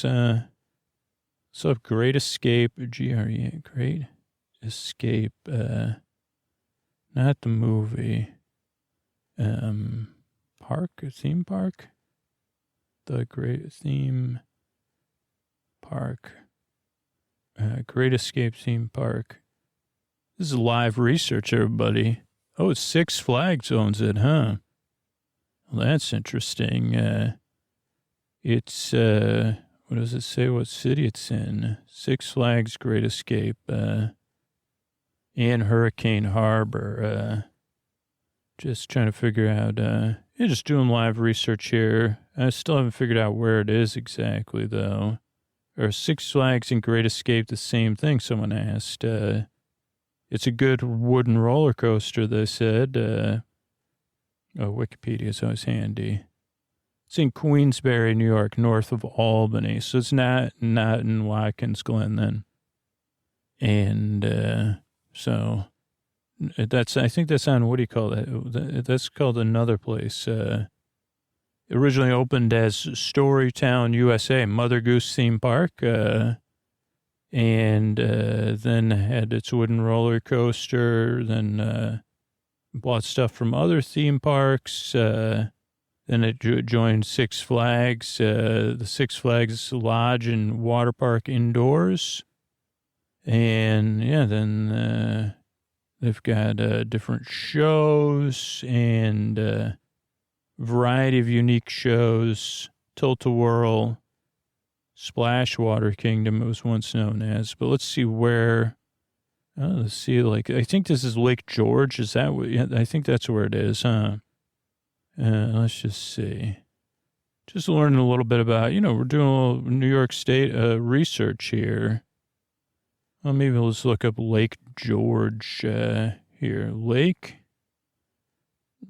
so Great Escape, GRE, Great Escape, not the movie, theme park? The Great Theme Park. Great Escape Theme Park. This is live research, everybody. Oh, it's Six Flags owns it, huh? Well, that's interesting. It's, what does it say? What city it's in? Six Flags Great Escape, and Hurricane Harbor. Just trying to figure out, just doing live research here. I still haven't figured out where it is exactly, though. Are Six Flags and Great Escape the same thing? Someone asked. It's a good wooden roller coaster, they said. Wikipedia is always handy. It's in Queensbury, New York, north of Albany. So it's not in Watkins Glen then. And so I think that's on, what do you call that? That's called another place. Originally opened as Storytown, USA, Mother Goose Theme Park, and then had its wooden roller coaster, then bought stuff from other theme parks, then it joined Six Flags, the Six Flags Lodge and Water Park indoors, and yeah, then they've got different shows and variety of unique shows. Tilt-A-Whirl, Splash Water Kingdom, it was once known as. But let's see where. Let's see. Like, I think this is Lake George. Is that what? Yeah, I think that's where it is, huh? Let's just see. Just learning a little bit about. We're doing a little New York State research here. Well, maybe let's look up Lake George here. Lake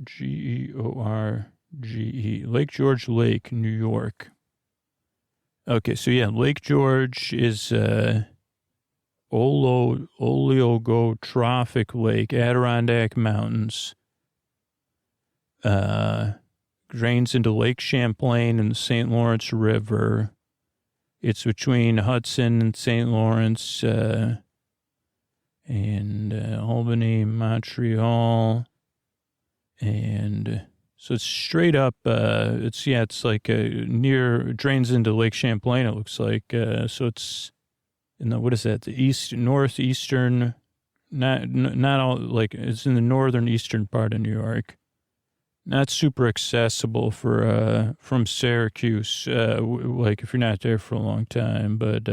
George. Lake George Lake, New York. Okay, so yeah, Lake George is Oleogotrophic Lake, Adirondack Mountains. Drains into Lake Champlain and the St. Lawrence River. It's between Hudson and St. Lawrence, and Albany, Montreal. And so it's straight up, it's like drains into Lake Champlain, it looks like. So it's in the, what is that? The northeastern, not all, like it's in the northern eastern part of New York. Not super accessible for, from Syracuse, like if you're not there for a long time, but,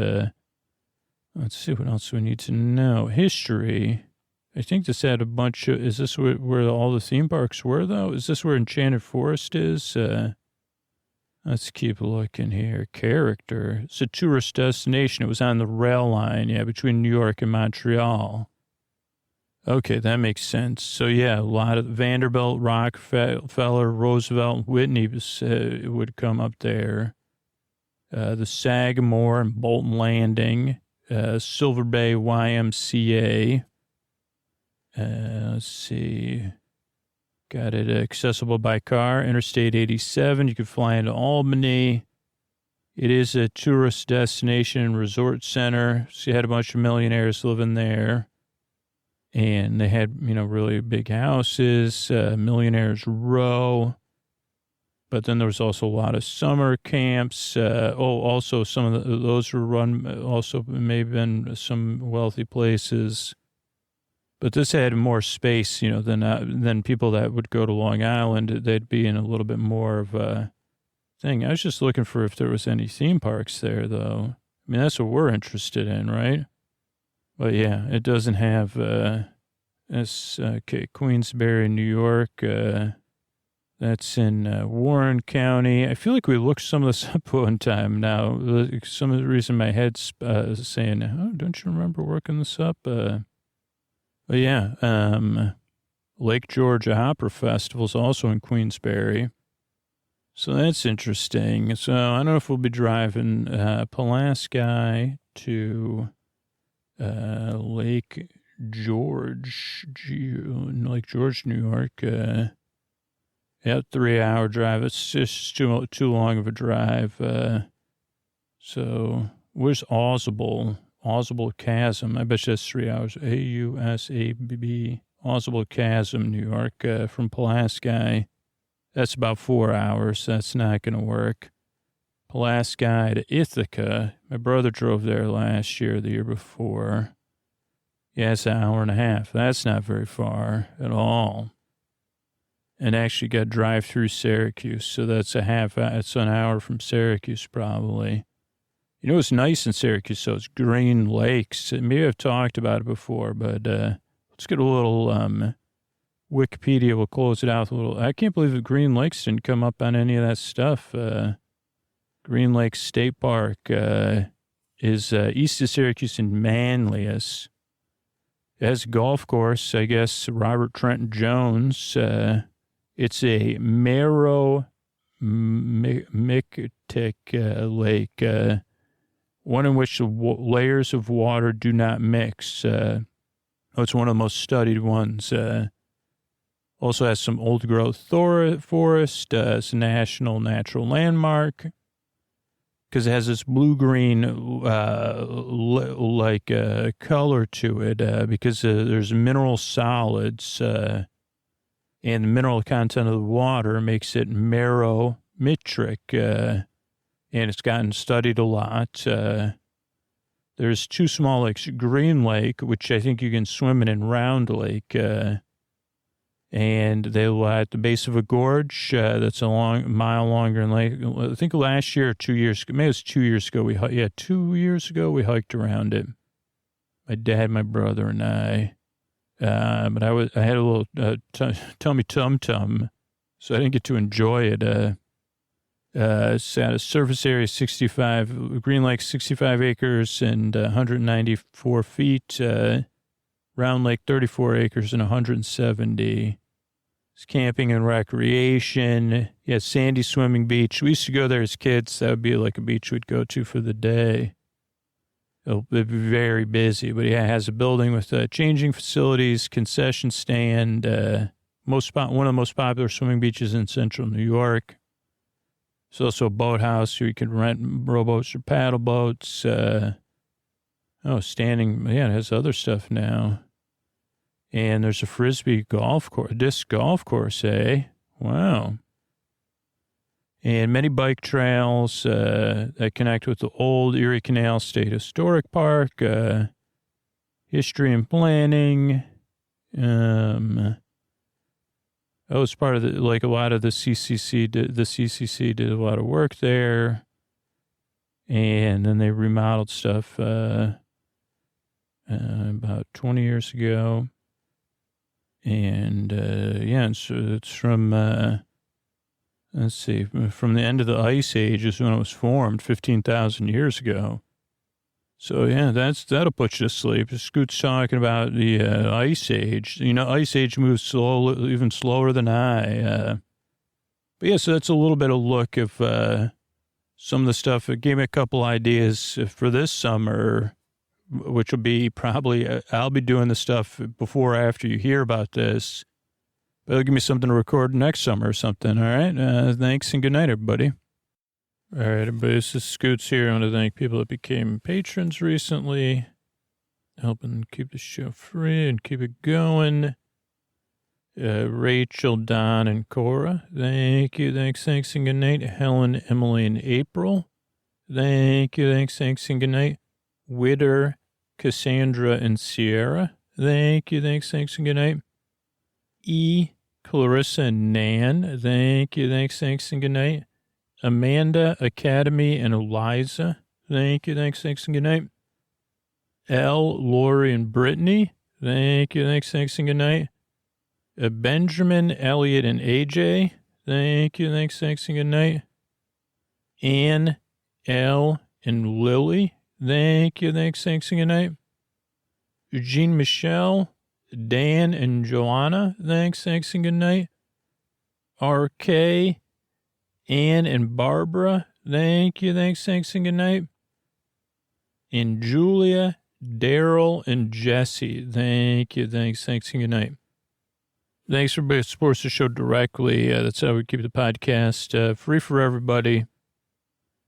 let's see what else we need to know. History. I think this had a bunch of, is this where all the theme parks were though? Is this where Enchanted Forest is? Let's keep looking here. Character. It's a tourist destination. It was on the rail line, between New York and Montreal. Okay, that makes sense. So, a lot of Vanderbilt, Rockefeller, Roosevelt, Whitney would come up there. The Sagamore and Bolton Landing, Silver Bay YMCA. Let's see. Got it accessible by car. Interstate 87. You can fly into Albany. It is a tourist destination and resort center. So you had a bunch of millionaires living there. And they had, really big houses, Millionaires Row. But then there was also a lot of summer camps. Also some of those were run, also may have been some wealthy places. But this had more space, than people that would go to Long Island. They'd be in a little bit more of a thing. I was just looking for if there was any theme parks there, though. I mean, that's what we're interested in, right? But it doesn't have, Queensbury, New York. That's in Warren County. I feel like we looked some of this up one time now. Some of the reason my head's saying, oh, don't you remember working this up? Lake George Opera Festival is also in Queensbury. So that's interesting. So I don't know if we'll be driving Pulaski to Lake George, New York. 3-hour drive. It's just too long of a drive. So where's Ausable? Ausable Chasm. I bet you that's 3 hours. AUSABB. Ausable Chasm, New York, from Pulaski. That's about 4 hours. That's not going to work. Pulaski to Ithaca. My brother drove there last year, the year before. It's an hour and a half. That's not very far at all. And actually got drive through Syracuse, so that's it's an hour from Syracuse probably. It's nice in Syracuse, so it's Green Lakes. Maybe I've talked about it before, but let's get a little Wikipedia. We'll close it out with a little. I can't believe that Green Lakes didn't come up on any of that stuff. Green Lakes State Park is east of Syracuse in Manlius. It has a golf course, I guess, Robert Trenton Jones. It's a Meromictic lake, one in which the layers of water do not mix. It's one of the most studied ones. Also has some old-growth forest. It's a national natural landmark because it has this blue-green color to it because there's mineral solids and the mineral content of the water makes it meromitric, and it's gotten studied a lot. There's two small lakes, Green Lake, which I think you can swim in, and Round Lake, and they lie at the base of a gorge that's a mile longer than lake. I think last year or 2 years ago, maybe it was 2 years ago, 2 years ago we hiked around it. My dad, my brother, and I. But I had a little tummy tum-tum, so I didn't get to enjoy it. It's at a surface area 65, Green Lake 65 acres and 194 feet. Round Lake 34 acres and 170. It's camping and recreation. Sandy Swimming Beach. We used to go there as kids. That would be like a beach we'd go to for the day. It'll be very busy, but yeah, it has a building with changing facilities, concession stand, one of the most popular swimming beaches in central New York. It's also a boathouse where you can rent rowboats or paddle boats. It has other stuff now. And there's a frisbee golf course, disc golf course, eh? Wow. And many bike trails that connect with the old Erie Canal State Historic Park, history and planning. It's part of a lot of the CCC. The CCC did a lot of work there, and then they remodeled stuff about 20 years ago. And so it's from. Let's see, from the end of the Ice Age is when it was formed, 15,000 years ago. So, yeah, that'll put you to sleep. Scoot's talking about the Ice Age. Ice Age moves slowly, even slower than I. So that's a little bit of look of some of the stuff. It gave me a couple ideas for this summer, which will be probably, I'll be doing the stuff before or after you hear about this. It'll give me something to record next summer or something, all right? Thanks and good night, everybody. All right, everybody, this is Scoots here. I want to thank people that became patrons recently, helping keep the show free and keep it going. Rachel, Don, and Cora, thank you, thanks, and good night. Helen, Emily, and April, thank you, thanks, and good night. Witter, Cassandra, and Sierra, thank you, thanks, and good night. Clarissa, and Nan, thank you, thanks, and good night. Amanda, Academy, and Eliza, thank you, thanks, and good night. Elle, Lori, and Brittany, thank you, thanks, and good night. Benjamin, Elliot, and AJ, thank you, thanks, and good night. Anne, Elle, and Lily, thank you, thanks, and good night. Eugene, Michelle, Dan, and Joanna, thanks, and good night. RK, Ann, and Barbara, thank you, thanks, and good night. And Julia, Daryl, and Jesse, thank you, thanks, and good night. Thanks for everybody who supports the show directly. That's how we keep the podcast free for everybody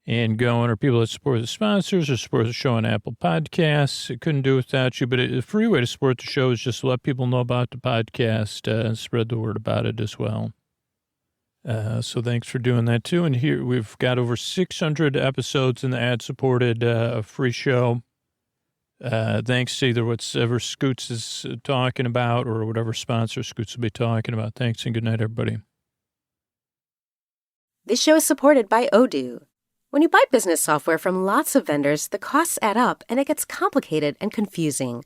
and going, or people that support the sponsors or support the show on Apple Podcasts. I couldn't do it without you, but a free way to support the show is just to let people know about the podcast and spread the word about it as well. So thanks for doing that too. And here we've got over 600 episodes in the ad-supported free show. Thanks to either whatever Scoots is talking about or whatever sponsor Scoots will be talking about. Thanks and good night, everybody. This show is supported by Odoo. When you buy business software from lots of vendors, the costs add up and it gets complicated and confusing.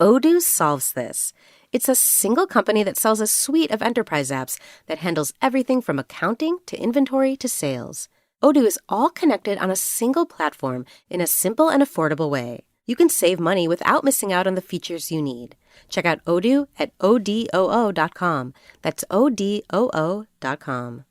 Odoo solves this. It's a single company that sells a suite of enterprise apps that handles everything from accounting to inventory to sales. Odoo is all connected on a single platform in a simple and affordable way. You can save money without missing out on the features you need. Check out Odoo at odoo.com. That's odoo.com.